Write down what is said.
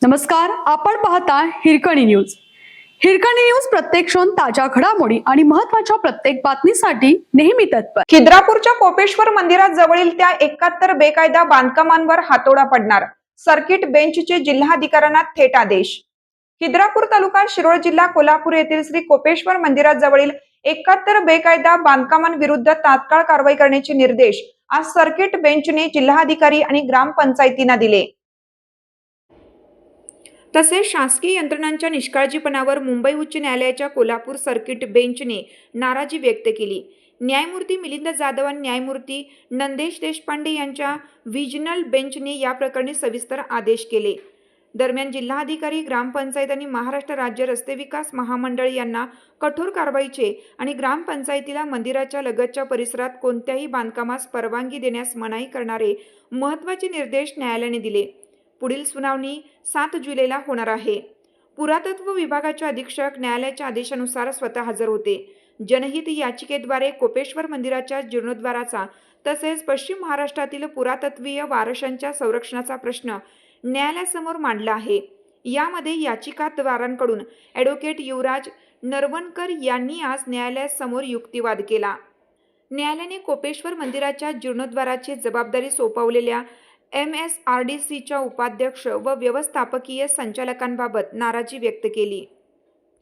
नमस्कार, आपण पाहता हिरकणी न्यूज. हिरकणी न्यूज प्रत्येक क्षण ताज्या घडामोडी आणि महत्त्वाच्या प्रत्येक बातमीसाठी नेहमी तत्पर. खिद्रापूरच्या कोपेश्वर मंदिरात जवळील त्या 71 बेकायदा बांधकामांवर हातोडा पडणार. सर्किट बेंचचे जिल्हाधिकाऱ्यांना थेट आदेश. खिद्रापूर तालुका शिरोळ जिल्हा कोल्हापूर येथील श्री कोपेश्वर मंदिरात जवळील 71 बेकायदा बांधकामांविरुद्ध तात्काळ कारवाई करण्याचे निर्देश आज सर्किट बेंचने जिल्हाधिकारी आणि ग्रामपंचायतींना दिले. तसेच शासकीय यंत्रणांच्या निष्काळजीपणावर मुंबई उच्च न्यायालयाच्या कोल्हापूर सर्किट बेंचने नाराजी व्यक्त केली. न्यायमूर्ती मिलिंद जाधव आणि न्यायमूर्ती नंदेश देशपांडे यांच्या व्हिजनल बेंचने या प्रकरणी सविस्तर आदेश केले. दरम्यान जिल्हाधिकारी, ग्रामपंचायत आणि महाराष्ट्र राज्य रस्ते विकास महामंडळ यांना कठोर कारवाईचे आणि ग्रामपंचायतीला मंदिराच्या लगतच्या परिसरात कोणत्याही बांधकामास परवानगी देण्यास मनाई करणारे महत्त्वाचे निर्देश न्यायालयाने दिले. पुढील सुनावणी 7 जुलैला होणार आहे. पुरातत्व विभागाचे अधीक्षक न्यायालयाच्या आदेशानुसार स्वतः हजर होते. जनहित याचिकेद्वारे कोपेश्वर मंदिराच्या जीर्णोद्धाराचा तसेच पश्चिम महाराष्ट्रातील पुरातत्वीय वारशांच्या संरक्षणाचा प्रश्न न्यायालयासमोर मांडला आहे. यामध्ये याचिकादारांकडून ॲडव्होकेट युवराज नरवणकर यांनी आज न्यायालयासमोर युक्तिवाद केला. न्यायालयाने कोपेश्वर मंदिराच्या जीर्णोद्धाराची जबाबदारी सोपवलेल्या MSRDCच्या उपाध्यक्ष व व्यवस्थापकीय संचालकांबाबत नाराजी व्यक्त केली.